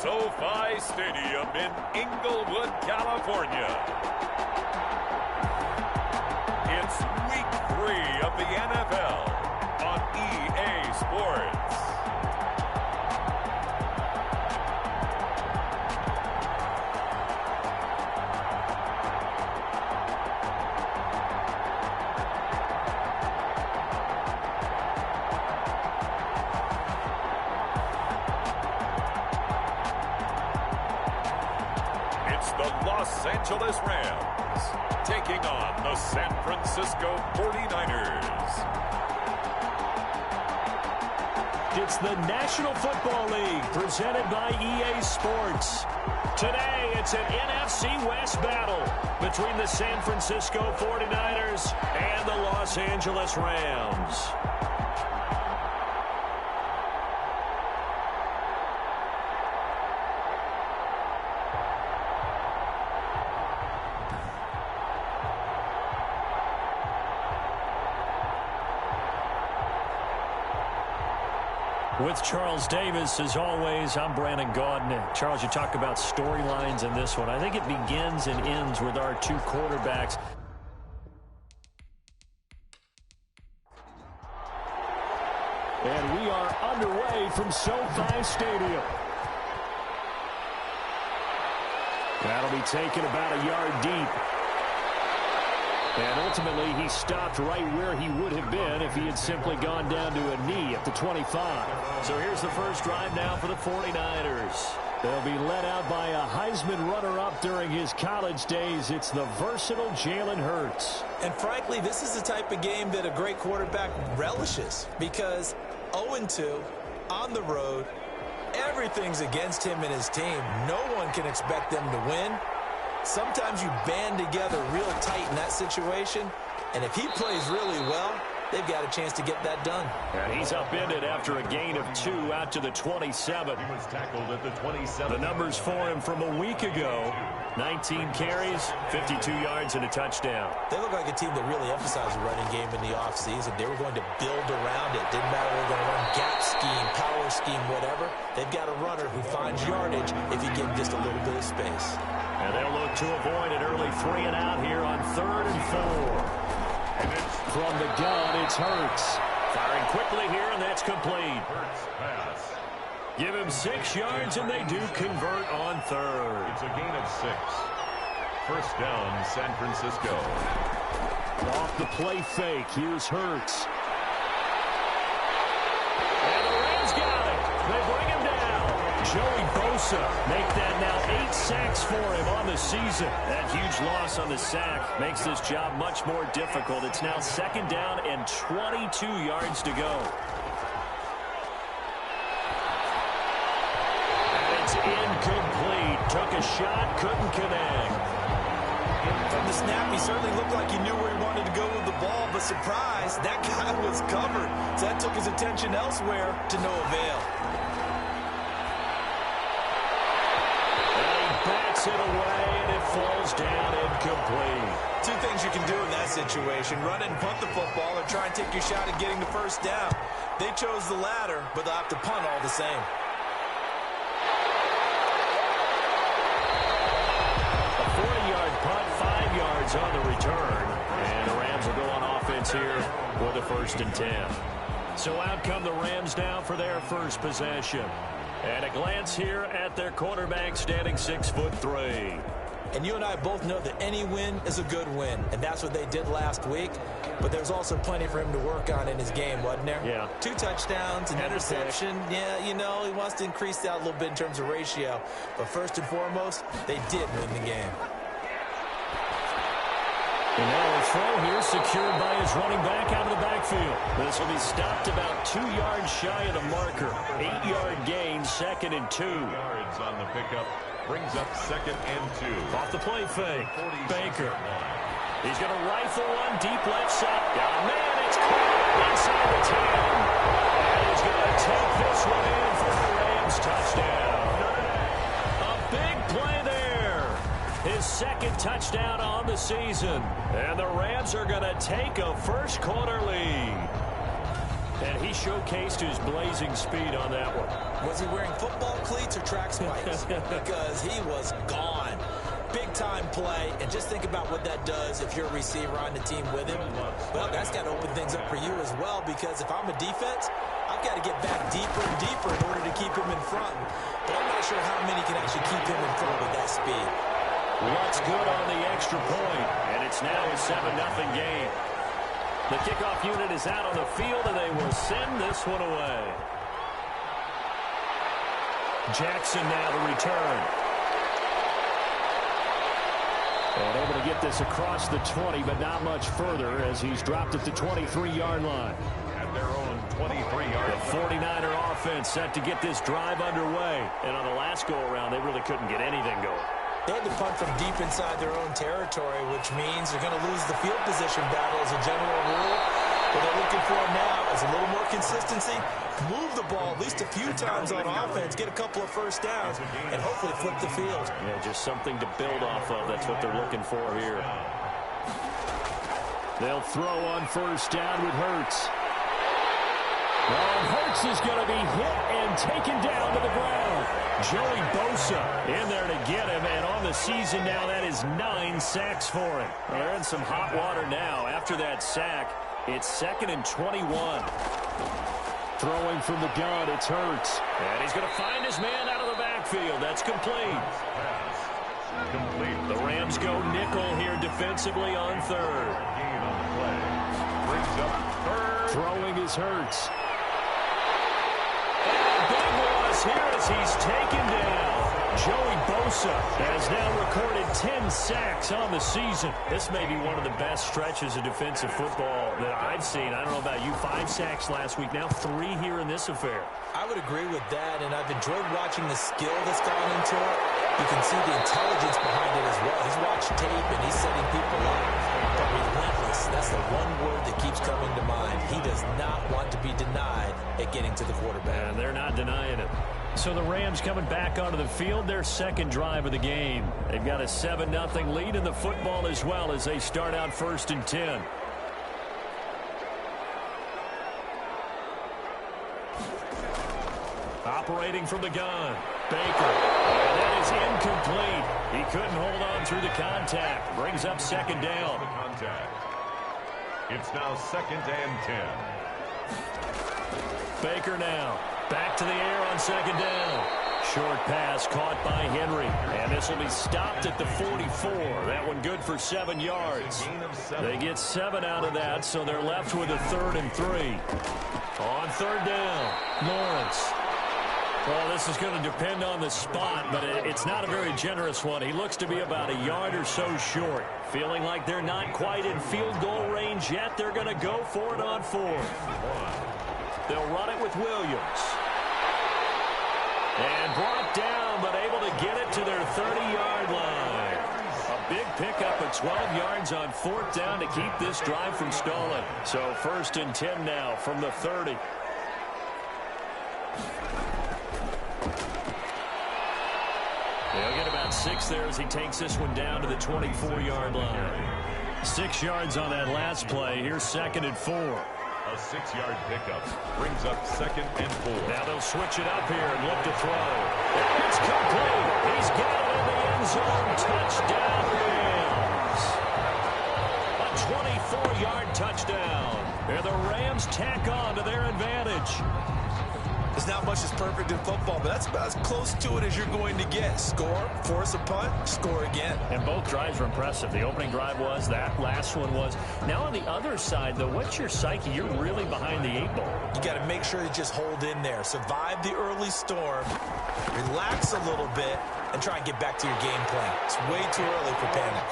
SoFi Stadium in Inglewood, California. It's Week 3 of the NFL on EA Sports. Los Angeles Rams taking on the San Francisco 49ers. It's the National Football League presented by EA Sports. Today, it's an NFC West battle between the San Francisco 49ers and the Los Angeles Rams. With Charles Davis, as always, I'm Brandon Gaudin. Charles, you talk about storylines in this one. I think it begins and ends with our two quarterbacks. And we are underway from SoFi Stadium. That'll be taken about a yard deep. And ultimately, he stopped right where he would have been if he had simply gone down to a knee at the 25. So here's the first drive now for the 49ers. They'll be led out by a Heisman runner-up during his college days. It's the versatile Jalen Hurts. And frankly, this is the type of game that a great quarterback relishes because 0-2 on the road, everything's against him and his team. No one can expect them to win. Sometimes you band together real tight in that situation, and if he plays really well, they've got a chance to get that done. And he's upended after a gain of 2 out to the 27. He was tackled at the 27. The numbers for him from a week ago: 19 carries, 52 yards, and a touchdown. They look like a team that really emphasized the running game in the offseason. They were going to build around it. Didn't matter if they're going to run gap scheme, power scheme, whatever. They've got a runner who finds yardage if you give him just a little bit of space. And they'll look to avoid an early 3 and out here on 3rd and 4. And it's from the gun, it's Hurts. Firing quickly here, and that's complete. Hurts pass. Give him 6 yards, and they do convert on 3rd. It's a gain of 6. First down, San Francisco. Off the play fake, here's Hurts. And the Rams got it. They bring him down. Joey Bosa make that now 8 sacks for him on the season. That huge loss on the sack makes this job much more difficult. It's now 2nd down and 22 yards to go. And it's incomplete. Took a shot, couldn't connect. From the snap, he certainly looked like he knew where he wanted to go with the ball, but surprise, that guy was covered. So that took his attention elsewhere to no avail. Bats it away, and it falls down incomplete. 2 things you can do in that situation: run it and punt the football, or try and take your shot at getting the first down. They chose the latter, but they'll have to punt all the same. A 40-yard punt, 5 yards on the return. And the Rams will go on offense here with a 1st and 10. So out come the Rams now for their first possession. And a glance here at their quarterback, standing 6'3". And you and I both know that any win is a good win, and that's what they did last week. But there's also plenty for him to work on in his game, wasn't there? Yeah. 2 touchdowns, an interception. Yeah, you know, he wants to increase that a little bit in terms of ratio. But first and foremost, they did win the game. And now a throw here secured by his running back out of the backfield. This will be stopped about 2 yards shy of the marker. 8-yard gain, 2nd and 2. Yards on the pickup brings up 2nd and 2. Off the play fake, Baker. He's going to rifle one deep left side. Got a man, it's caught inside the 10. And he's going to take this one in for the Rams touchdown. A big play there. His 2nd touchdown on the season. And the Rams are going to take a first quarter lead. And he showcased his blazing speed on that one. Was he wearing football cleats or track spikes? Because he was gone. Big-time play, and just think about what that does if you're a receiver on the team with him. Well, that's got to open things up for you as well, because if I'm a defense, I've got to get back deeper and deeper in order to keep him in front. But I'm not sure how many can actually keep him in front with that speed. What's good on the extra point, and it's now a 7-0 game. The kickoff unit is out on the field, and they will send this one away. Jackson now to return. And able to get this across the 20, but not much further as he's dropped at the 23-yard line. At their own 23-yard line. The 49er offense set to get this drive underway. And on the last go-around, they really couldn't get anything going. They had to punt from deep inside their own territory, which means they're going to lose the field position battle as a general rule. What they're looking for now is a little more consistency, move the ball at least a few times on offense, get a couple of first downs, and hopefully flip the field. Yeah, just something to build off of. That's what they're looking for here. They'll throw on first down with Hurts. And Hurts is going to be hit and taken down to the ground. Joey Bosa in there to get him, and on the season now, that is 9 sacks for him. Well, they're in some hot water now. After that sack, it's 2nd and 21. Throwing from the gun, it's Hurts. And he's going to find his man out of the backfield. That's complete. The Rams go nickel here defensively on third. Gain on the play. Brings up third. Throwing is Hurts. Big loss here as he's taken down. Joey Bosa has now recorded 10 sacks on the season. This may be one of the best stretches of defensive football that I've seen. I don't know about you. 5 sacks last week, now 3 here in this affair. I would agree with that, and I've enjoyed watching the skill that's gone into it. You can see the intelligence behind it as well. He's watched tape, and he's setting people up. But relentless, that's the one word that keeps coming to mind. He does not want to be denied at getting to the quarterback. And they're not denying it. So the Rams coming back onto the field, their second drive of the game. They've got a 7-0 lead in the football as well as they start out 1st and 10. Operating from the gun, Baker. And that is incomplete. He couldn't hold on through the contact. Brings up 2nd down. It's now 2nd and 10. Baker now. Back to the air on 2nd down. Short pass caught by Henry. And this will be stopped at the 44. That one good for 7 yards. They get 7 out of that, so they're left with a 3rd and 3. On 3rd down, Lawrence. Well, this is going to depend on the spot, but it's not a very generous one. He looks to be about a yard or so short. Feeling like they're not quite in field goal range yet. They're going to go for it on 4th. They'll run it with Williams. And brought down, but able to get it to their 30-yard line. A big pickup of 12 yards on 4th down to keep this drive from stalling. So 1st and 10 now from the 30. They'll get about 6 there as he takes this one down to the 24-yard line. 6 yards on that last play. Here's 2nd and 4. A 6-yard pickup brings up 2nd and 4. Now they'll switch it up here and look to throw. And it's complete. He's got it in the end zone. Touchdown, Rams. A 24-yard touchdown. And the Rams tack on to their advantage. There's not much that's perfect in football, but that's about as close to it as you're going to get. Score, force a punt, score again. And both drives were impressive. The opening drive was, that last one was. Now on the other side, though, what's your psyche? You're really behind the 8 ball. You got to make sure you just hold in there. Survive the early storm, relax a little bit, and try and get back to your game plan. It's way too early for panic.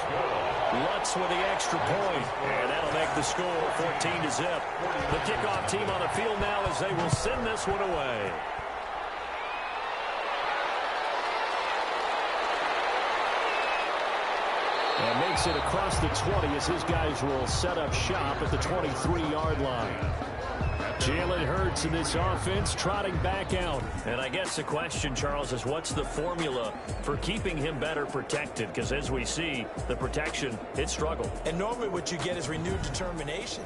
Lutz with the extra point, and that'll make the score 14-0. The kickoff team on the field now as they will send this one away. And makes it across the 20 as his guys will set up shop at the 23-yard line. Jalen Hurts in this offense trotting back out. And I guess the question, Charles, is what's the formula for keeping him better protected? Because as we see, the protection, it struggled. And normally what you get is renewed determination.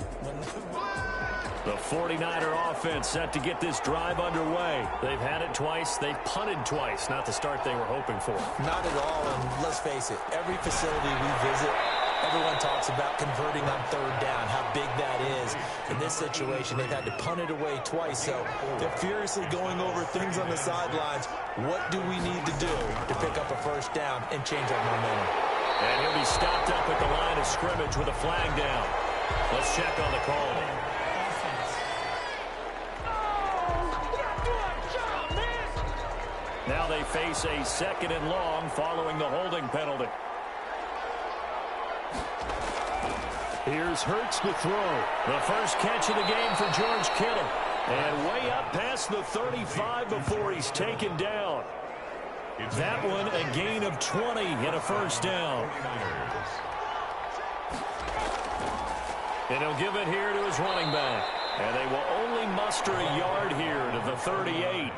The 49er offense set to get this drive underway. They've had it twice. They've punted twice. Not the start they were hoping for. Not at all, and let's face it, every facility we visit, everyone talks about converting on third down, how big that is. In this situation, they've had to punt it away twice, so they're furiously going over things on the sidelines. What do we need to do to pick up a first down and change our momentum? And he'll be stopped up at the line of scrimmage with a flag down. Let's check on the call. Now they face a 2nd and long following the holding penalty. Here's Hurts to throw. The first catch of the game for George Kittle. And way up past the 35 before he's taken down. That one a gain of 20 and a first down. And he'll give it here to his running back. And they will only muster a yard here to the 38.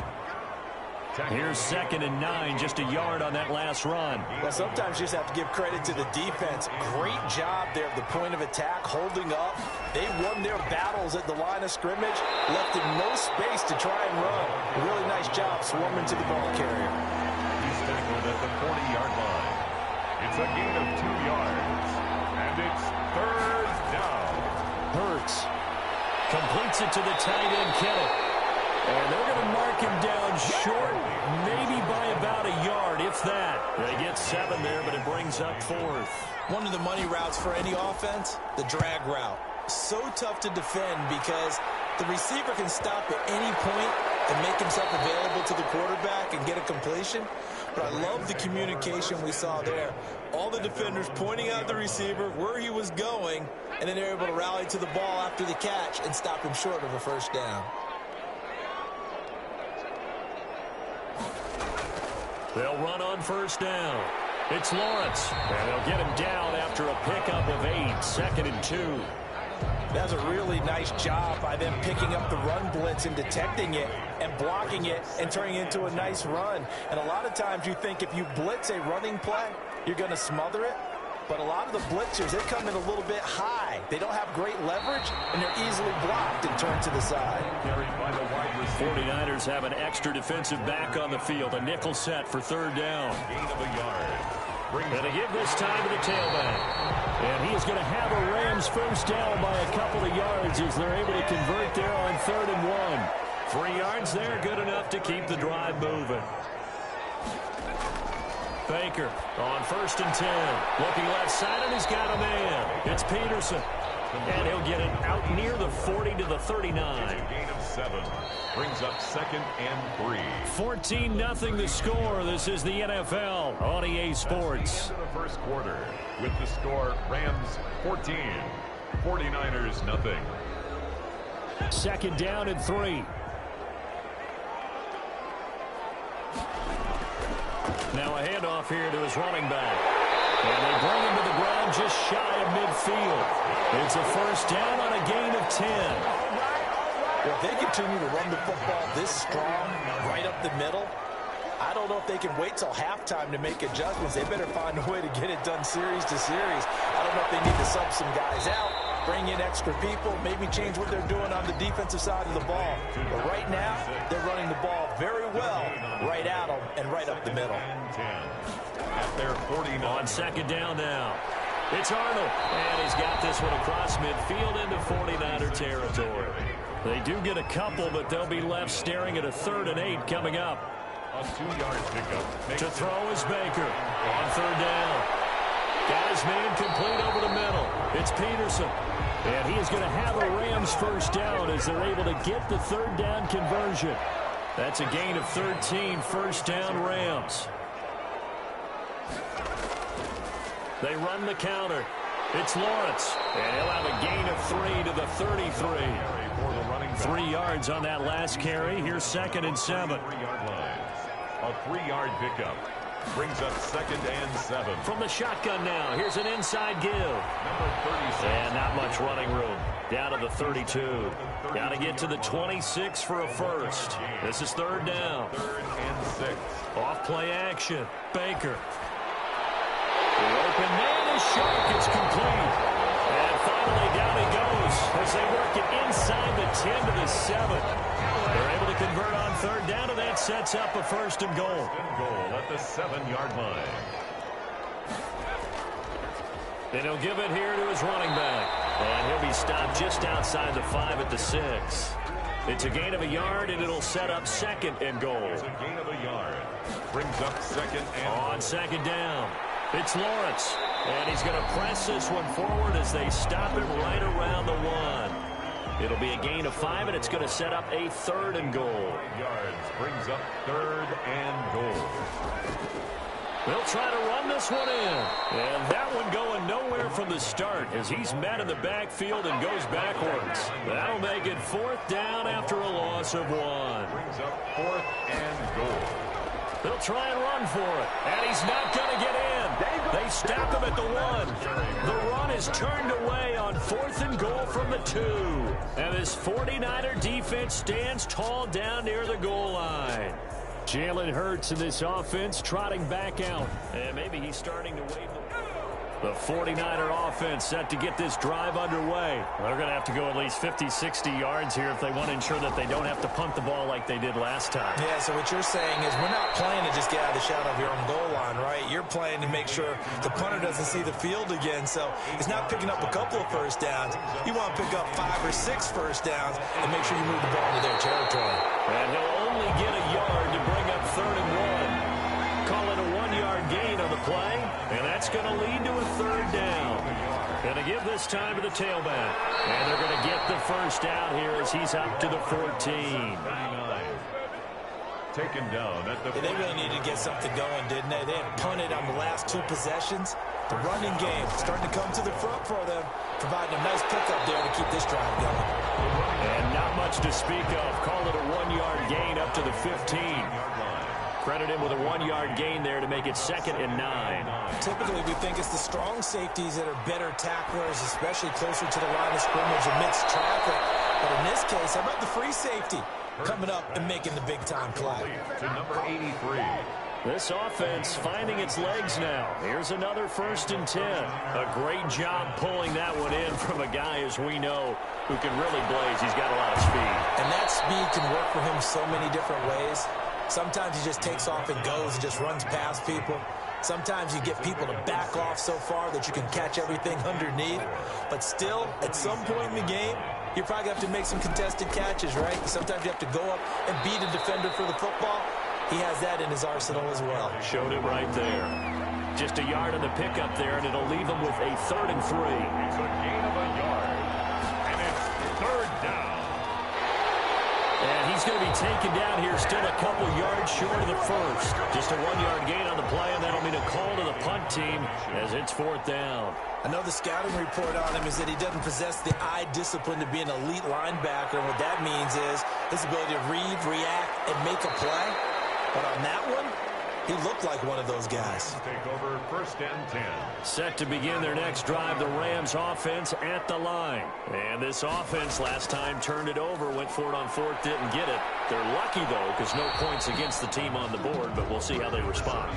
Here's 2nd and 9, just a yard on that last run. Well, sometimes you just have to give credit to the defense. Great job there at the point of attack, holding up. They won their battles at the line of scrimmage, left him no space to try and run. A really nice job swarming to the ball carrier. He's tackled at the 40-yard line. It's a gain of 2 yards, and it's 3rd down. Hurts completes it to the tight end, Kittle. And they're going to mark him down short, maybe by about a yard, if that. They get 7 there, but it brings up 4th. One of the money routes for any offense, the drag route. So tough to defend because the receiver can stop at any point and make himself available to the quarterback and get a completion. But I love the communication we saw there. All the defenders pointing out the receiver, where he was going, and then they're able to rally to the ball after the catch and stop him short of a first down. They'll run on first down. It's Lawrence, and they'll get him down after a pickup of 8, 2nd and 2. That's a really nice job by them picking up the run blitz and detecting it and blocking it and turning it into a nice run. And a lot of times you think if you blitz a running play, you're going to smother it. But a lot of the blitzers, they come in a little bit high. They don't have great leverage, and they're easily blocked and turned to the side. 49ers have an extra defensive back on the field. A nickel set for 3rd down. Gain of a yard. And to give this time to the tailback. And he is going to have a Rams first down by a couple of yards as they're able to convert there on 3rd and 1. 3 yards there, good enough to keep the drive moving. Baker on 1st and 10. Looking left side, and he's got a man. It's Peterson. And he'll get it out near the 40 to the 39. Gain of 7. Brings up 2nd and 3. 14-0 the score. This is the NFL on EA Sports. Into the first quarter with the score Rams 14, 49ers nothing. 2nd down and 3. Now a handoff here to his running back. And they bring him to the ground just shy of midfield. It's a first down on a gain of 10. Well, if they continue to run the football this strong, right up the middle, I don't know if they can wait till halftime to make adjustments. They better find a way to get it done series to series. I don't know if they need to sub some guys out, bring in extra people, maybe change what they're doing on the defensive side of the ball. But right now, they're running the ball very well right at them and right up the middle. At their 49. On 2nd down now. It's Arnold, and he's got this one across midfield into 49er territory. They do get a couple, but they'll be left staring at a 3rd and 8 coming up. A 2-yard pickup. To throw is Baker on 3rd down. Got his man complete over the middle. It's Peterson. And he is going to have a Rams first down as they're able to get the 3rd down conversion. That's a gain of 13, first down Rams. They run the counter. It's Lawrence. And he'll have a gain of 3 to the 33. 3 yards on that last carry. Here's 2nd and 7. 3-yard line. A 3-yard pickup. Brings up 2nd and 7. From the shotgun now. Here's an inside give. Number 36. And not much running room. Down to the 32. Got to get to the 26 for a first. This is 3rd down. 3rd and 6. Off play action. Baker. The open man is sharp. It's complete. And finally down he goes as they work it inside the 10 to the 7. They're able to convert on third down, and that sets up a first and goal. Goal at the 7-yard line. And he'll give it here to his running back. And he'll be stopped just outside the 5 at the 6. It's a gain of a yard, and it'll set up second and goal. It's a gain of a yard. Brings up second and on second down. It's Lawrence. And he's going to press this one forward as they stop him right around the 1. It'll be a gain of 5, and it's going to set up a third and goal. Yards brings up third and goal. They'll try to run this one in. And that one going nowhere from the start as he's met in the backfield and goes backwards. That'll make it fourth down after a loss of 1. Brings up fourth and goal. They'll try and run for it. And he's not going to get in. They stop him at the 1. The run is turned away on fourth and goal from the 2. And this 49er defense stands tall down near the goal line. Jalen Hurts in this offense trotting back out. And maybe he's starting to wave the 49er offense set to get this drive underway. They're going to have to go at least 50, 60 yards here if they want to ensure that they don't have to punt the ball like they did last time. Yeah, so what you're saying is we're not playing to just get out of the shadow of your own goal line, right? You're playing to make sure the punter doesn't see the field again. So it's not picking up a couple of first downs. You want to pick up 5 or 6 first downs and make sure you move the ball into their territory. And he'll only get a yard to bring up third and 1. Call it a 1-yard gain on the play, and that's going to lead to a third down. Going to give this time to the tailback. And they're going to get the first down here as he's up to the 14. Taken down at the... They really needed to get something going, didn't they? They had punted on the last 2 possessions. The running game starting to come to the front for them, providing a nice pickup there to keep this drive going. And not much to speak of. Call it a 1-yard gain up to the 15. Credit him with a 1-yard gain there to make it second and 9. Typically, we think it's the strong safeties that are better tacklers, especially closer to the line of scrimmage amidst traffic. But in this case, how about the free safety coming up and making the big-time play? To number 83. This offense finding its legs now. Here's another first and 10. A great job pulling that one in from a guy, as we know, who can really blaze. He's got a lot of speed. And that speed can work for him so many different ways. Sometimes he just takes off and goes and just runs past people. Sometimes you get people to back off so far that you can catch everything underneath. But still, at some point in the game, you probably have to make some contested catches, right? Sometimes you have to go up and beat a defender for the football. He has that in his arsenal as well. Showed it right there. Just a yard on the pickup there, and it'll leave him with a third and 3. It's a gain of a yard. And it's third down. And he's going to be taken down here still a couple yards short of the first. Just a 1-yard gain on the play, and that'll mean a call to the punt team as it's fourth down. I know the scouting report on him is that he doesn't possess the eye discipline to be an elite linebacker. And what that means is his ability to read, react, and make a play. But on that one, he looked like one of those guys. Take over first and 10. Set to begin their next drive, the Rams offense at the line. And this offense last time turned it over, went for it on fourth, didn't get it. They're lucky, though, because no points against the team on the board, but we'll see how they respond.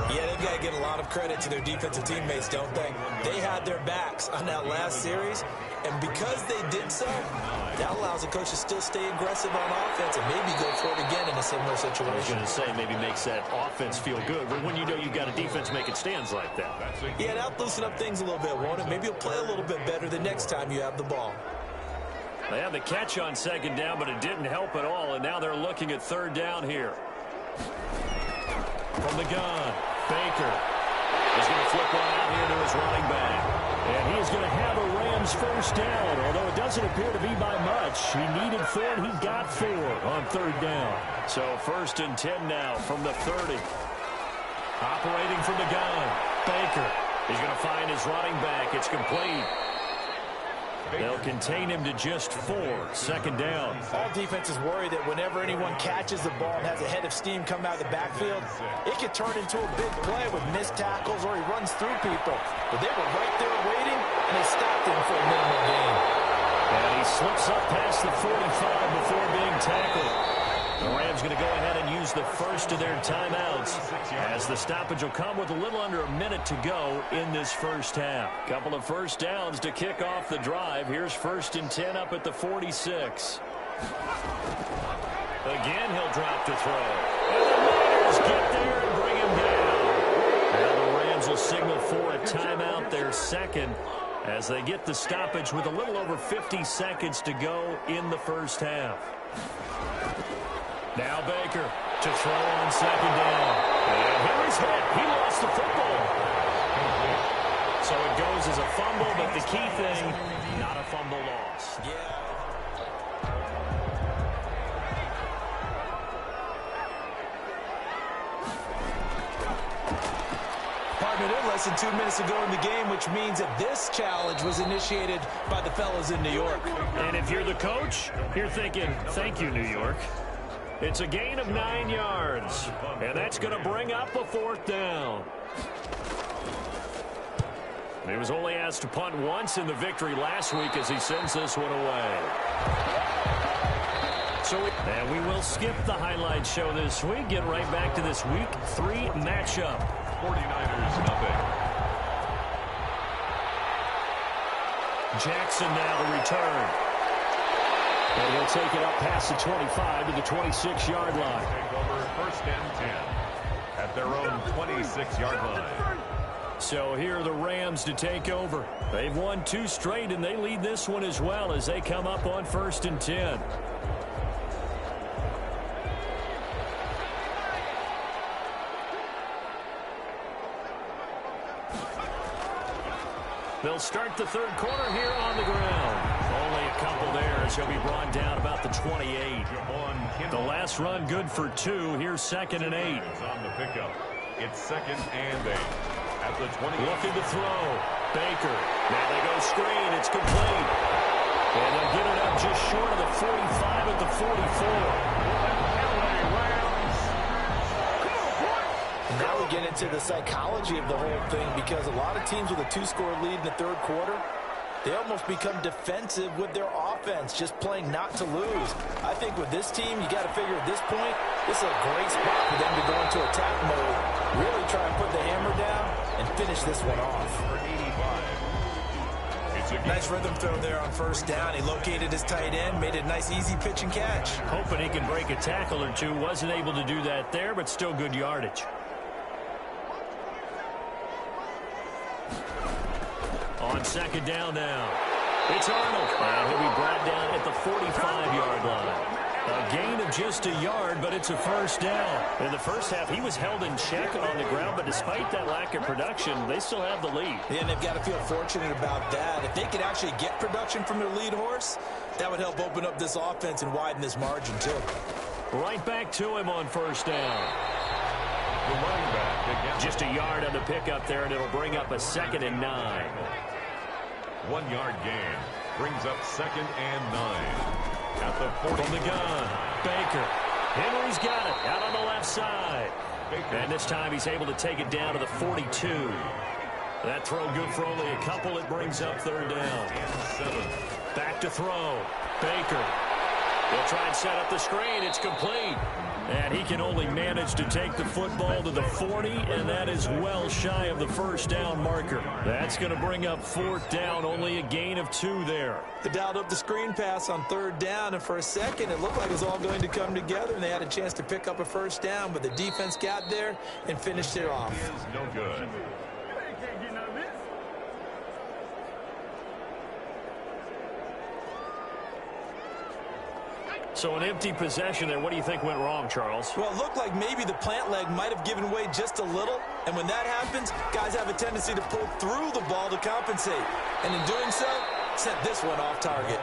Yeah, they've got to give a lot of credit to their defensive teammates, don't they? They had their backs on that last series, and because they did so, that allows the coach to still stay aggressive on offense and maybe go for it again in a similar situation. I was going to say, maybe makes that offense feel good, but when you know you've got a defense making stands like that. Yeah, that'll loosen up things a little bit, won't it? Maybe you'll play a little bit better the next time you have the ball. They had the catch on second down, but it didn't help at all, and now they're looking at third down here. From the gun, Baker is going to flip one out here to his running back. And he is going to have a Rams first down, although it doesn't appear to be by much. He needed 4, and he got 4 on third down. So first and 10 now from the 30. Operating from the gun, Baker. He's going to find his running back. It's complete. They'll contain him to just 4. Second down. All defenses worry that whenever anyone catches the ball and has a head of steam come out of the backfield, it could turn into a big play with missed tackles or he runs through people. But they were right there waiting, and they stopped him for a minimal gain. And he slips up past the 45 before being tackled. The Rams going to go ahead and use the first of their timeouts as the stoppage will come with a little under a minute to go in this first half. Couple of first downs to kick off the drive. Here's first and 10 up at the 46. Again, he'll drop to throw. And the Niners get there and bring him down. Now the Rams will signal for a timeout, their second, as they get the stoppage with a little over 50 seconds to go in the first half. Now Baker to throw on second down. And Henry's hit. He lost the football. So it goes as a fumble, but the key thing, not a fumble loss. Yeah. Less than 2 minutes ago in the game, which means that this challenge was initiated by the fellas in New York. And if you're the coach, you're thinking, thank you, New York. It's a gain of 9 yards, and that's going to bring up a fourth down. He was only asked to punt once in the victory last week as he sends this one away. And we will skip the highlight show this week. Get right back to this Week 3 matchup. 49ers nothing. Jackson now to return. And he'll take it up past the 25 to the 26-yard line. Take over first and 10 at their own 26-yard line. So here are the Rams to take over. They've won 2 straight, and they lead this one as well as they come up on first and 10. They'll start the third quarter here on the ground. Only a couple there as he'll be brought down about the 28. The last run good for 2. Here's second and 8. On the pickup. It's second and 8. At the 20. Looking to throw. Baker. Now they go screen. It's complete. And they'll get it up just short of the 45 at the 44. Now we get into the psychology of the whole thing, because a lot of teams with a 2-score lead in the third quarter, they almost become defensive with their offense, just playing not to lose. I think with this team, you got to figure at this point, this is a great spot for them to go into attack mode, really try and put the hammer down and finish this one off. Nice rhythm throw there on first down. He located his tight end, made a nice easy pitch and catch. Hoping he can break a tackle or two. Wasn't able to do that there, but still good yardage. On second down now. It's Arnold. Now he'll be brought down at the 45-yard line. A gain of just a yard, but it's a first down. In the first half, he was held in check on the ground, but despite that lack of production, they still have the lead. Yeah, and they've got to feel fortunate about that. If they could actually get production from their lead horse, that would help open up this offense and widen this margin, too. Right back to him on first down. The running back again. Just a yard on the pickup there, and it'll bring up a second and 9. 1-yard gain brings up second and 9 at the 40. From the gun, Baker. Henry's got it out on the left side. Baker. And this time he's able to take it down to the 42. That throw good for only a couple. It brings up third down. And 7. Back to throw. Baker. They'll try and set up the screen. It's complete. And he can only manage to take the football to the 40, and that is well shy of the first down marker. That's going to bring up fourth down, only a gain of 2 there. They dialed up the screen pass on third down, and for a second it looked like it was all going to come together, and they had a chance to pick up a first down, but the defense got there and finished it off. He is no good. So an empty possession there. What do you think went wrong, Charles? Well, it looked like maybe the plant leg might have given way just a little. And when that happens, guys have a tendency to pull through the ball to compensate. And in doing so, sent this one off target.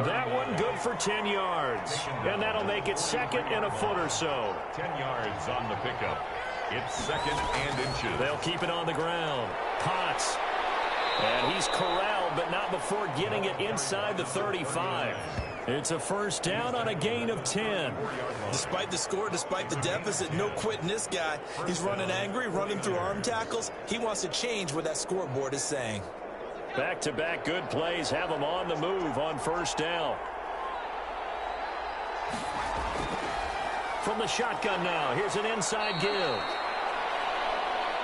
That one good for 10 yards. And that'll make it second and a foot or so. 10 yards on the pickup. It's second and inches. They'll keep it on the ground. Potts. And he's corralled, but not before getting it inside the 35. It's a first down on a gain of 10. Despite the score, despite the deficit, no quitting this guy. He's running angry, running through arm tackles. He wants to change what that scoreboard is saying. Back-to-back good plays have him on the move on first down. From the shotgun now, here's an inside give.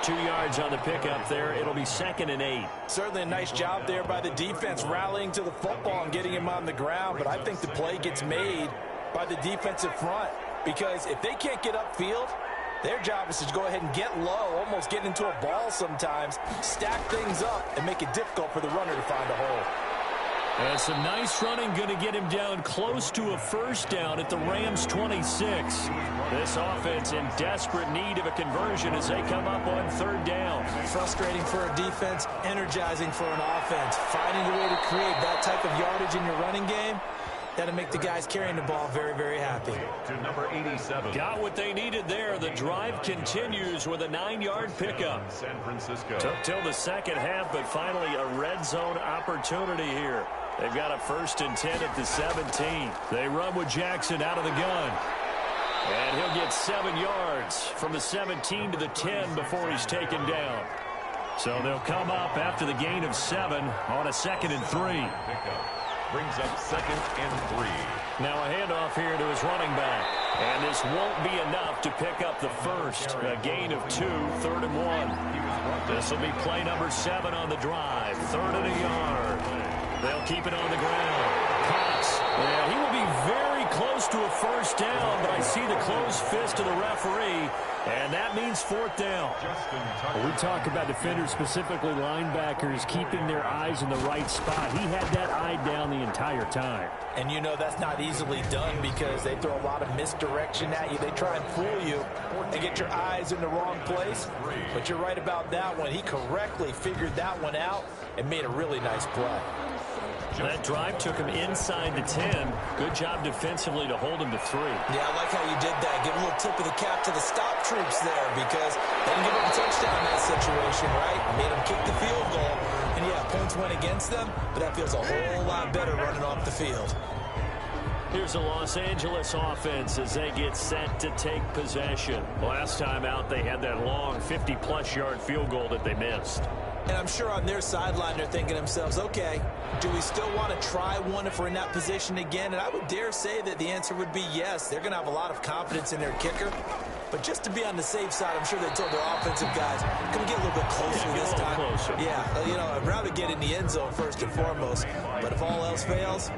2 yards on the pickup there. It'll be 2nd and 8. Certainly a nice job there by the defense rallying to the football and getting him on the ground. But I think the play gets made by the defensive front, because if they can't get upfield, their job is to go ahead and get low, almost get into a ball sometimes, stack things up, and make it difficult for the runner to find a hole. And some nice running, going to get him down close to a first down at the Rams' 26. This offense in desperate need of a conversion as they come up on 3rd down. Frustrating for a defense, energizing for an offense. Finding a way to create that type of yardage in your running game, that'll make the guys carrying the ball very, very happy. To number 87. Got what they needed there. The drive continues with a 9-yard pickup. San Francisco. Took till the second half, but finally a red zone opportunity here. They've got a 1st and 10 at the 17. They run with Jackson out of the gun. And he'll get 7 yards from the 17 to the 10 before he's taken down. So they'll come up after the gain of 7 on a 2nd and 3. Pickup brings up 2nd and 3. Now a handoff here to his running back. And this won't be enough to pick up the first. A gain of 2, 3rd and 1. This will be play number 7 on the drive. 3rd and a yard. They'll keep it on the ground. Cox. Yeah, he will be very close to a first down, but I see the closed fist of the referee, and that means 4th down. We talk about defenders, specifically linebackers, keeping their eyes in the right spot. He had that eye down the entire time. And you know that's not easily done because they throw a lot of misdirection at you. They try and fool you and get your eyes in the wrong place. But you're right about that one. He correctly figured that one out and made a really nice play. That drive took him inside the 10. Good job defensively to hold him to 3. Yeah, I like how you did that. Give a little tip of the cap to the stop troops there because they didn't give up a touchdown in that situation, right? Made them kick the field goal. And, yeah, points went against them, but that feels a whole lot better running off the field. Here's the Los Angeles offense as they get set to take possession. Last time out, they had that long 50-plus yard field goal that they missed. And I'm sure on their sideline they're thinking to themselves, okay, do we still want to try one if we're in that position again? And I would dare say that the answer would be yes. They're going to have a lot of confidence in their kicker. But just to be on the safe side, I'm sure they told their offensive guys, can we get a little bit closer this time? Closer. Yeah, you know, I'd rather get in the end zone first and foremost. But if all else fails,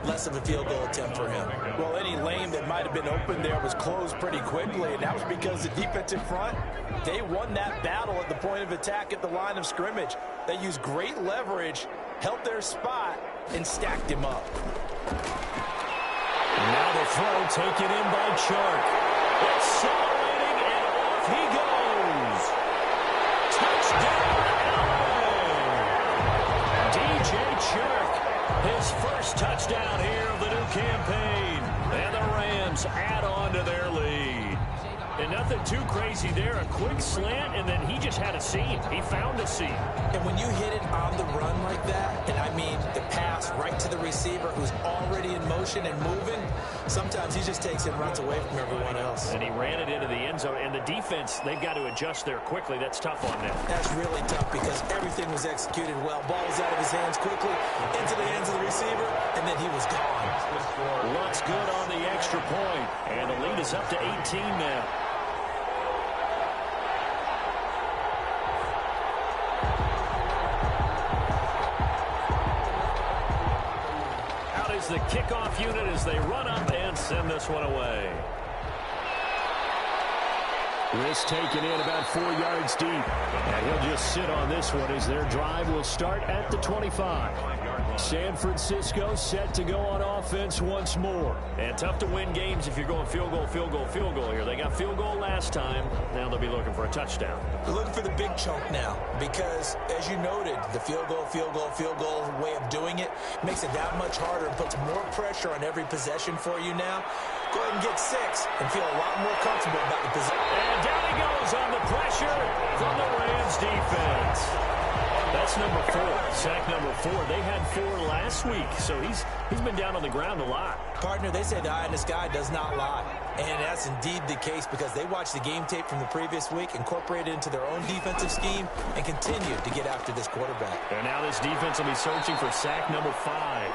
less of a field goal attempt for him. Well, any lane that might have been open there was closed pretty quickly, and that was because the defensive front, they won that battle at the point of attack at the line of scrimmage. They used great leverage, held their spot, and stacked him up. Now the throw taken in by Chark. Accelerating, and off he goes. Touchdown, LA! DJ Chark. His first touchdown here of the new campaign. And the Rams add on to their lead. And nothing too crazy there. A quick slant, and then he just had a seam. He found a seam. And when you hit it on the run like that, and I mean the pass right to the receiver who's already in motion and moving, sometimes he just takes it and runs away from everyone else. And he ran it into the end zone. And the defense, they've got to adjust there quickly. That's tough on them. That's really tough because everything was executed well. Ball was out of his hands quickly, into the hands of the receiver, and then he was gone. Looks good on the extra point. And the lead is up to 18 now. The kickoff unit as they run up and send this one away. Risk taken in about 4 yards deep. And he'll just sit on this one as their drive will start at the 25. San Francisco set to go on offense once more. And tough to win games if you're going field goal, field goal, field goal here. They got field goal last time. Now they'll be looking for a touchdown. They're looking for the big chunk now because, as you noted, the field goal way of doing it makes it that much harder and puts more pressure on every possession for you now. Go ahead and get 6 and feel a lot more comfortable about the possession. And down he goes on the pressure from the Rams defense. That's number 4, sack number 4. They had 4 last week, so he's been down on the ground a lot. Partner, they say the eye in the sky does not lie. And that's indeed the case because they watched the game tape from the previous week, incorporated it into their own defensive scheme, and continued to get after this quarterback. And now this defense will be searching for sack number 5.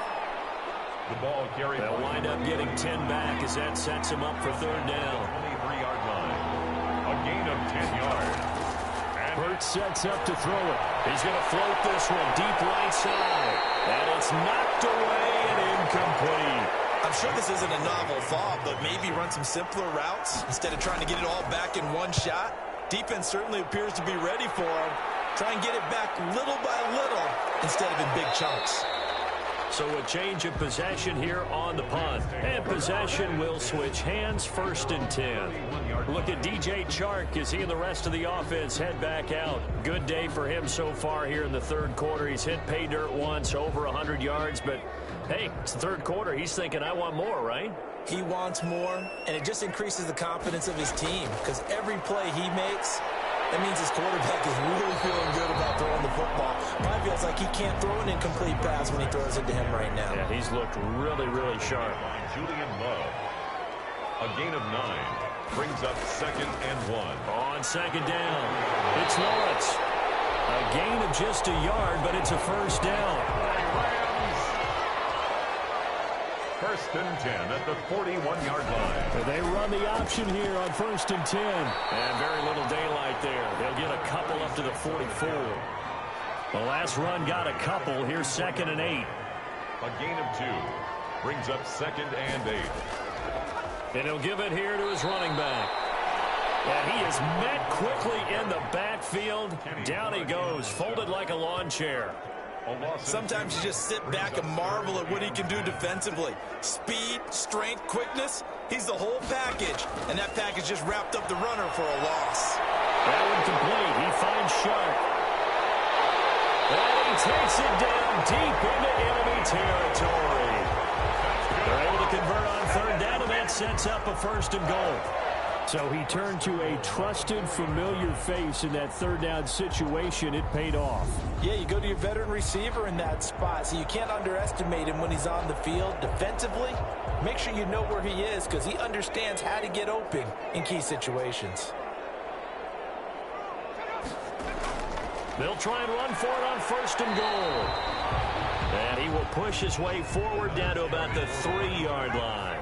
The ball carried. They'll wind up getting 10 back as that sets him up for 3rd down. 23-yard line. A gain of 10 yards. And Hurts sets up to throw it. He's going to float this one deep right side. And it's knocked away and incomplete. I'm sure this isn't a novel thought, but maybe run some simpler routes instead of trying to get it all back in one shot. Defense certainly appears to be ready for him. Try and get it back little by little instead of in big chunks. So a change of possession here on the punt. And possession will switch hands, 1st and 10. Look at DJ Chark as he and the rest of the offense head back out. Good day for him so far here in the 3rd quarter. He's hit pay dirt once, over 100 yards. But, hey, it's the 3rd quarter. He's thinking, I want more, right? He wants more, and it just increases the confidence of his team because every play he makes, that means his quarterback is really feeling good about throwing the football. Probably feels like he can't throw an incomplete pass when he throws it to him right now. Yeah, he's looked really, really sharp. Julian Love. A gain of 9 brings up 2nd and 1. On 2nd down, it's Lawrence. A gain of just a yard, but it's a 1st down. First and 10 at the 41-yard line. They run the option here on 1st and 10. And very little daylight there. They'll get a couple up to the 44. The last run got a couple. Here's 2nd and 8. A gain of 2 brings up 2nd and 8. And he'll give it here to his running back. And he is met quickly in the backfield. Down he goes, folded like a lawn chair. Sometimes you just sit back and marvel at what he can do defensively. Speed, strength, quickness, he's the whole package. And that package just wrapped up the runner for a loss. That one complete. He finds Sharp. And he takes it down deep into enemy territory. They're able to convert on 3rd down, and that sets up a 1st and goal. So he turned to a trusted, familiar face in that 3rd down situation. It paid off. Yeah, you go to your veteran receiver in that spot, so you can't underestimate him when he's on the field. Defensively, make sure you know where he is because he understands how to get open in key situations. They'll try and run for it on 1st and goal. And he will push his way forward down to about the 3-yard line.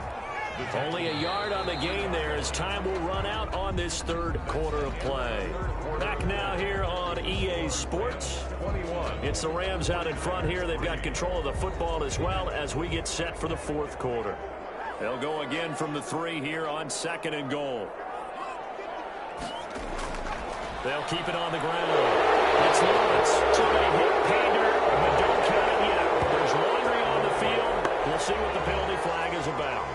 Only a yard on the gain there as time will run out on this 3rd quarter of play. Back now here on EA Sports. It's the Rams out in front here. They've got control of the football as well as we get set for the 4th quarter. They'll go again from the 3 here on 2nd and goal. They'll keep it on the ground. It's Lawrence. So they hit Pander, but don't count it yet. There's laundry on the field. We'll see what the penalty flag is about.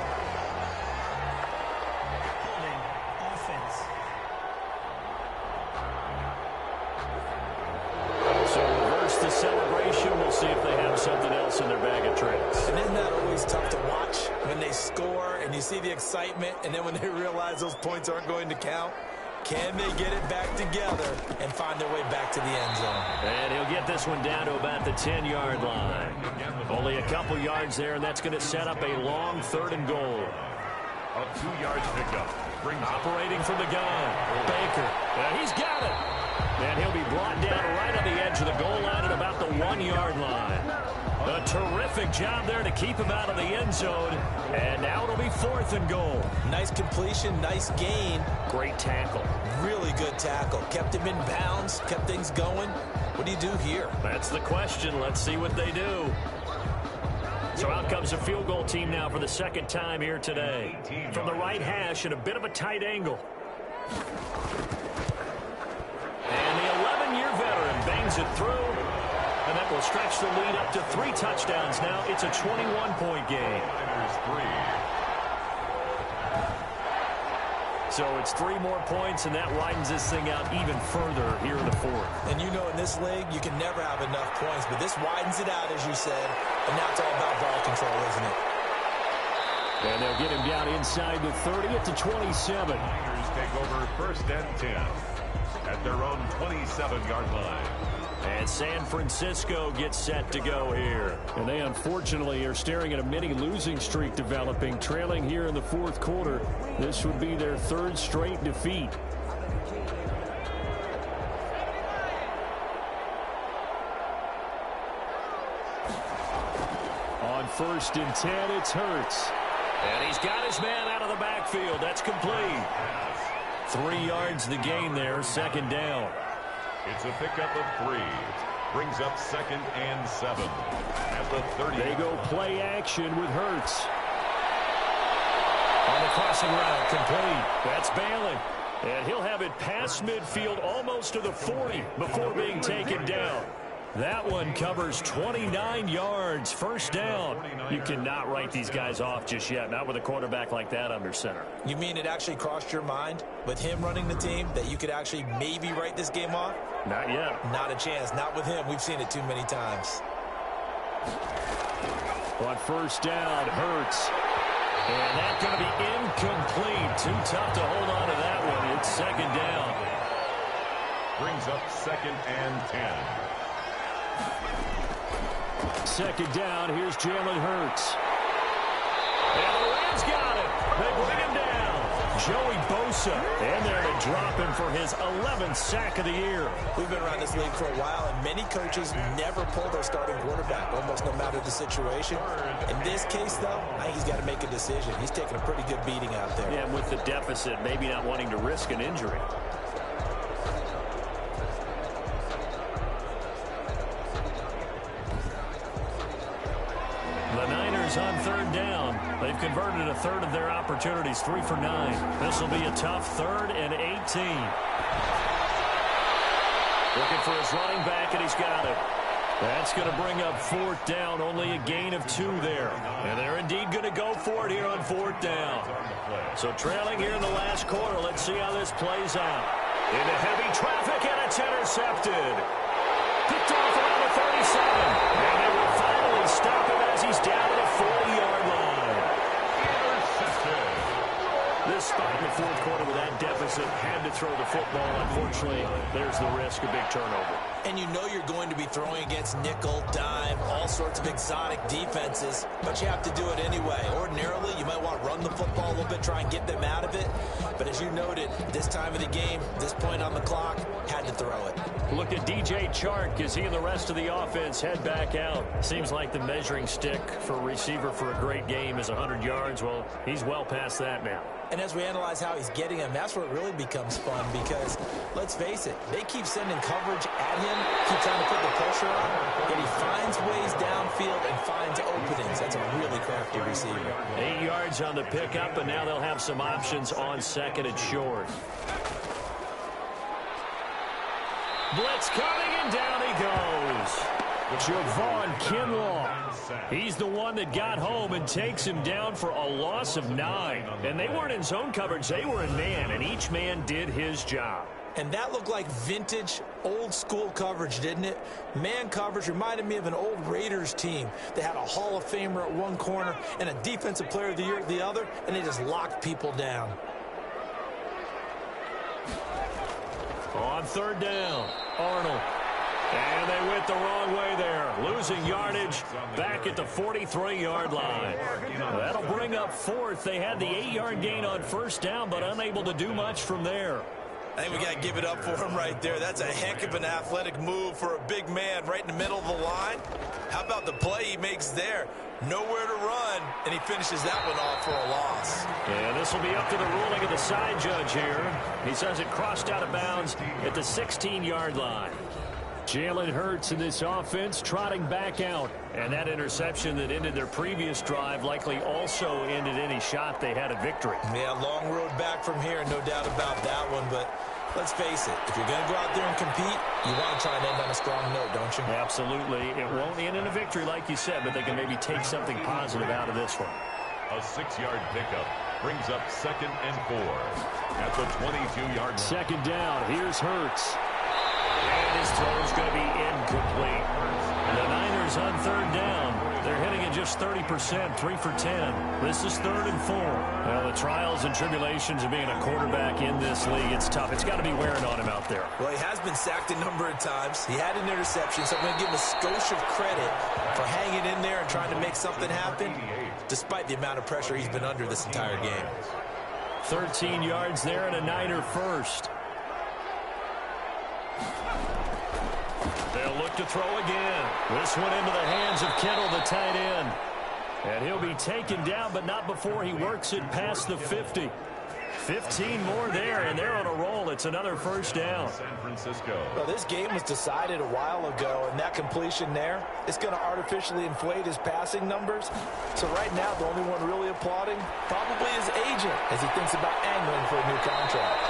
Celebration. We'll see if they have something else in their bag of tricks. And isn't that always tough to watch when they score and you see the excitement and then when they realize those points aren't going to count? Can they get it back together and find their way back to the end zone? And he'll get this one down to about the 10-yard line. Only a couple yards there, and that's going to set up a long 3rd and goal. A 2-yard pickup. Operating from the gun. Baker. He's got it. And he'll be brought down right on the edge of the goal line at about the 1-yard line. A terrific job there to keep him out of the end zone. And now it'll be 4th and goal. Nice completion, nice gain. Great tackle. Really good tackle. Kept him in bounds, kept things going. What do you do here? That's the question. Let's see what they do. So out comes a field goal team now for the 2nd time here today. From the right hash at a bit of a tight angle. And the 11-year veteran bangs it through. And that will stretch the lead up to 3 touchdowns now. It's a 21-point game. So it's 3 more points, and that widens this thing out even further here in the 4th. And you know in this league, you can never have enough points, but this widens it out, as you said. And now it's all about ball control, isn't it? And they'll get him down inside the 30 at the 27. Niners take over 1st and 10 at their own 27-yard line. And San Francisco gets set to go here. And they unfortunately are staring at a mini losing streak developing, trailing here in the 4th quarter. This would be their 3rd straight defeat. On 1st and 10, it's Hurts. And he's got his man out of the backfield. That's complete. 3 yards the gain there, 2nd down. It's a pickup of 3. Brings up 2nd and 7 at the 30. They go play action with Hurts. On the crossing route, complete. That's Bailey. And he'll have it past midfield almost to the 40 before being taken down. That one covers 29 yards. First down. You cannot write these guys off just yet, not with a quarterback like that under center. You mean it actually crossed your mind with him running the team that you could actually maybe write this game off? Not yet. Not a chance. Not with him. We've seen it too many times. On first down, Hurts. And that's going to be incomplete. Too tough to hold on to that one. It's 2nd down. Brings up 2nd and 10. 2nd down, here's Jalen Hurts. And the Rams got it. They bring him down. Joey Bosa in there to drop him for his 11th sack of the year. We've been around this league for a while, and many coaches never pull their starting quarterback, almost no matter the situation. In this case, though, I think he's got to make a decision. He's taking a pretty good beating out there. Yeah, with the deficit, maybe not wanting to risk an injury. The Niners on 3rd down. They've converted a third of their opportunities, 3 for 9. This will be a tough 3rd and 18. Looking for his running back, and he's got it. That's going to bring up 4th down, only a gain of 2 there. And they're indeed going to go for it here on 4th down. So trailing here in the last quarter, let's see how this plays out. Into heavy traffic, and it's intercepted. Picked off around the 37. And they will finally stop him as he's down to the 40-yard line. Intercepted. This spot in the 4th quarter with that deficit had to throw the football. Unfortunately, there's the risk of big turnover. And you know you're going to be throwing against nickel, dime, all sorts of exotic defenses, but you have to do it anyway. Ordinarily, you might want to run the football a little bit, try and get them out of it. But as you noted, this time of the game, this point on the clock, had to throw it. Look at DJ Chark as he and the rest of the offense head back out. Seems like the measuring stick for a receiver for a great game is 100 yards. Well, he's well past that now. And as we analyze how he's getting them, that's where it really becomes fun because, let's face it, they keep sending coverage at him, keep trying to put the pressure on, and he finds ways downfield and finds openings. That's a really crafty receiver. 8 yards on the pickup, and now they'll have some options on 2nd and short. Blitz coming, and down he goes. Javon Kinlaw. He's the one that got home and takes him down for a loss of 9. And they weren't in zone coverage. They were in man, and each man did his job. And that looked like vintage, old-school coverage, didn't it? Man coverage reminded me of an old Raiders team. They had a Hall of Famer at one corner and a Defensive Player of the Year at the other, and they just locked people down. On 3rd down, Arnold. And they went the wrong way there. Losing yardage back at the 43-yard line. That'll bring up 4th. They had the 8-yard gain on 1st down, but unable to do much from there. I think we got to give it up for him right there. That's a heck of an athletic move for a big man right in the middle of the line. How about the play he makes there? Nowhere to run, and he finishes that one off for a loss. And this will be up to the ruling of the side judge here. He says it crossed out of bounds at the 16-yard line. Jalen Hurts in this offense trotting back out. And that interception that ended their previous drive likely also ended any shot they had at victory. Yeah, long road back from here, no doubt about that one. But let's face it, if you're going to go out there and compete, you want to try and end on a strong note, don't you? Absolutely. It won't end in a victory like you said, but they can maybe take something positive out of this one. A 6-yard pickup brings up 2nd and 4 at the 22-yard line. 2nd down, here's Hurts. And his throw is going to be incomplete. The Niners on 3rd down. They're hitting it just 30%, 3 for 10. This is 3rd and 4. Well, the trials and tribulations of being a quarterback in this league, it's tough. It's got to be wearing on him out there. Well, he has been sacked a number of times. He had an interception, so I'm going to give him a skosh of credit for hanging in there and trying to make something happen, despite the amount of pressure he's been under this entire game. 13 yards there and a Niner first. They'll look to throw again. This one into the hands of Kittle, the tight end. And he'll be taken down, but not before he works it past the 50. 15 more there, and they're on a roll. It's another first down. San Francisco. Well, this game was decided a while ago, and that completion there is going to artificially inflate his passing numbers. So right now, the only one really applauding probably his agent as he thinks about angling for a new contract.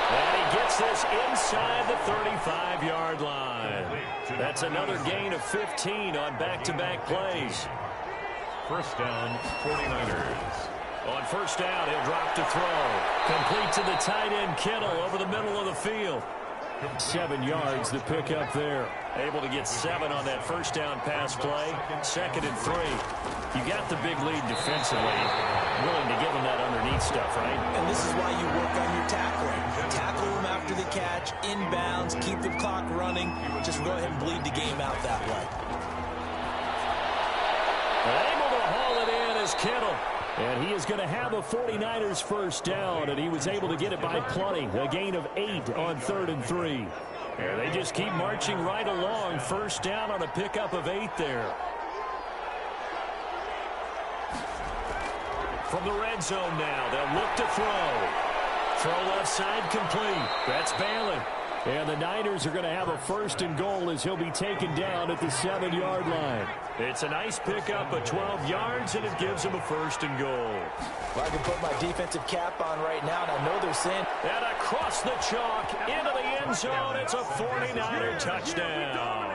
And he gets this inside the 35-yard line. That's another gain of 15 on back-to-back plays. First down, 49ers. On first down, he'll drop to throw. Complete to the tight end, Kittle, over the middle of the field. 7 yards to pick up there. Able to get 7 on that first down pass play. 2nd and 3. You got the big lead defensively. Willing to give them that underneath stuff, right? And this is why you work on your tackling. Tackle them after the catch, inbounds, keep the clock running. Just go ahead and bleed the game out that way. Able to haul it in is Kittle. And he is going to have a 49ers first down, and he was able to get it by plenty. A gain of 8 on 3rd and 3. And they just keep marching right along. First down on a pickup of 8 there. From the red zone now, they'll look to throw. Throw left side complete. That's Bailey. And the Niners are going to have a first and goal as he'll be taken down at the 7-yard line. It's a nice pickup of 12 yards, and it gives him a first and goal. Well, I can put my defensive cap on right now, and I know they're saying. And across the chalk, into the end zone, it's a 49er touchdown.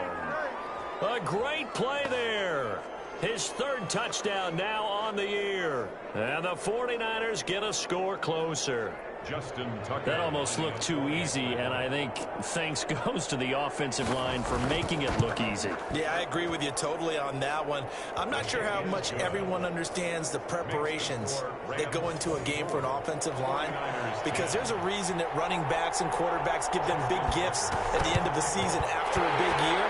A great play there. His 3rd touchdown now on the year. And the 49ers get a score closer. Justin Tucker. That almost looked too easy, and I think thanks goes to the offensive line for making it look easy. Yeah, I agree with you totally on that one. I'm not sure how much everyone understands the preparations that go into a game for an offensive line, because there's a reason that running backs and quarterbacks give them big gifts at the end of the season after a big year.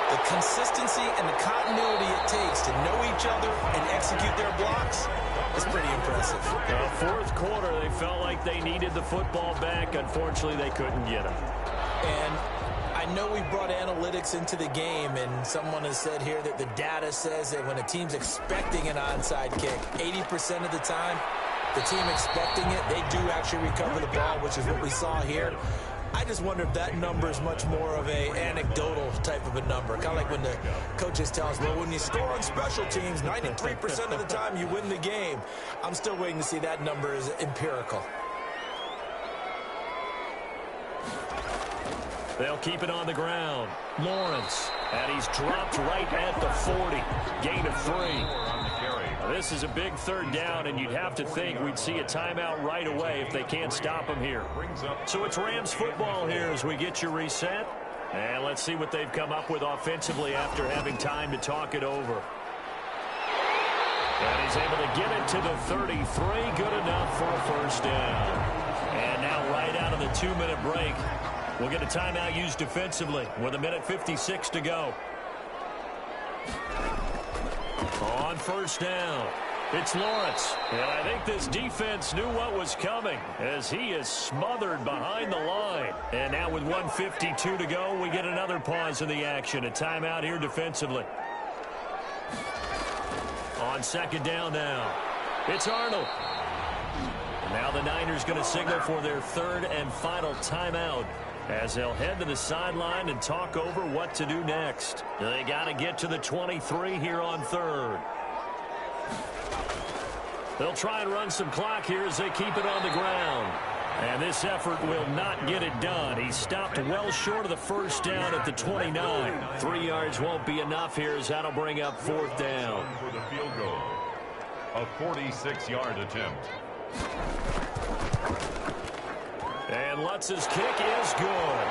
The consistency and the continuity it takes to know each other and execute their blocks is pretty impressive. The 4th quarter, they felt like they needed the football back. Unfortunately, they couldn't get it. And I know we brought analytics into the game, and someone has said here that the data says that when a team's expecting an onside kick, 80% of the time, the team expecting it, they do actually recover the ball, which is what we saw here. I just wonder if that number is much more of a anecdotal type of a number. Kind of like when the coaches tell us, well, when you score on special teams, 93% of the time you win the game. I'm still waiting to see that number is empirical. They'll keep it on the ground. Lawrence, and he's dropped right at the 40. Gain of 3. This is a big 3rd down, and you'd have to think we'd see a timeout right away if they can't stop him here. So it's Rams football here as we get you reset. And let's see what they've come up with offensively after having time to talk it over. And he's able to get it to the 33. Good enough for a first down. And now right out of the 2-minute break, we'll get a timeout used defensively with 1:56 to go. On first down, it's Lawrence. And I think this defense knew what was coming as he is smothered behind the line. And now with 1:52 to go, we get another pause in the action. A timeout here defensively. On 2nd down now, it's Arnold. Now the Niners going to signal for their 3rd and final timeout, as they'll head to the sideline and talk over what to do next. They got to get to the 23 here on 3rd. They'll try and run some clock here as they keep it on the ground. And this effort will not get it done. He stopped well short of the first down at the 29. 3 yards won't be enough here as that'll bring up 4th down. For the field goal. A 46-yard attempt. And Lutz's kick is good.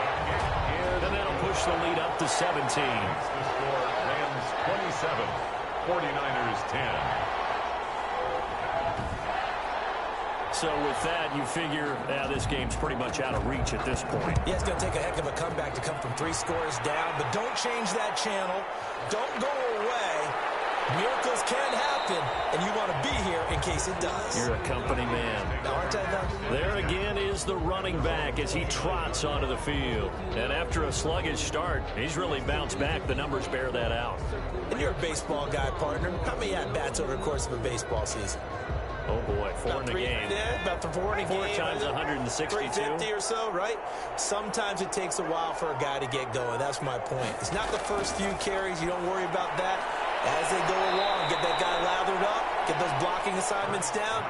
And that'll push the lead up to 17. The score, Rams 27, 49ers 10. So with that, you figure this game's pretty much out of reach at this point. Yeah, it's going to take a heck of a comeback to come from 3 scores down, but don't change that channel. Don't go away. Miracles can happen, and you want to be here in case it does. You're a company man. Now, aren't I though? There again is the running back as he trots onto the field. And after a sluggish start, he's really bounced back. The numbers bear that out. And you're a baseball guy, partner. How many at-bats over the course of a baseball season? Oh, boy, four in a game. Yeah, about 4 in a game. 4 times 162. 350 or so, right? Sometimes it takes a while for a guy to get going. That's my point. It's not the first few carries. You don't worry about that. As they go along, get that guy lathered up, get those blocking assignments down.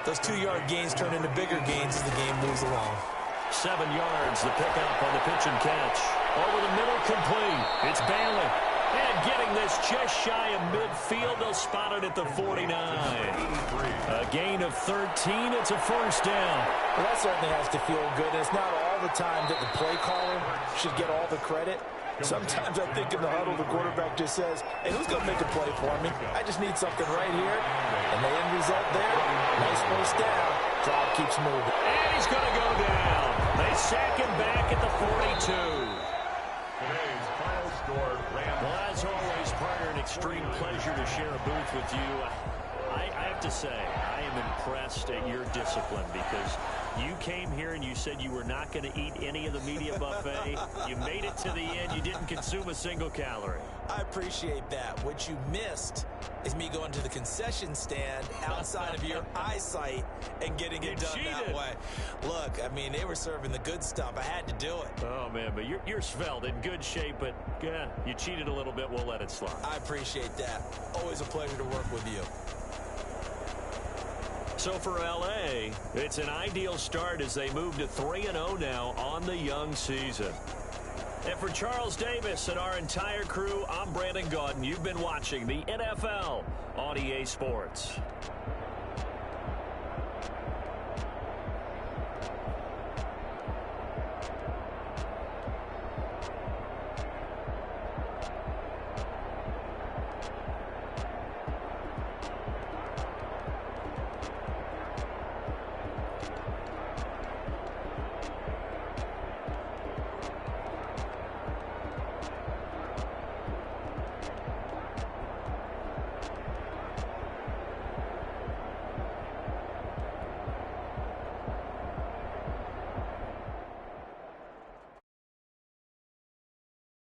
Those 2-yard gains turn into bigger gains as the game moves along. 7 yards, the pickup on the pitch and catch. Over the middle, complete. It's Bailey. And getting this just shy of midfield, they'll spot it at the 49. A gain of 13. It's a first down. Well, that certainly has to feel good. And it's not all the time that the play caller should get all the credit. Sometimes I think in the huddle, the quarterback just says, hey, who's going to make a play for me? I just need something right here. And the end result there, nice first down. Drive keeps moving. And he's going to go down. They sack him back at the 42. Today's final score, Rams. Well, as always, partner, an extreme pleasure to share a booth with you. I have to say, I am impressed at your discipline because you came here and you said you were not going to eat any of the media buffet. You made it to the end. You didn't consume a single calorie. I appreciate that. What you missed is me going to the concession stand outside of your eyesight and getting it done that way. Look, I mean, they were serving the good stuff. I had to do it. Oh, man, but you're svelte, in good shape, but yeah, you cheated a little bit. We'll let it slide. I appreciate that. Always a pleasure to work with you. So for L.A., it's an ideal start as they move to 3-0 now on the young season. And for Charles Davis and our entire crew, I'm Brandon Gaudin. You've been watching the NFL on EA Sports.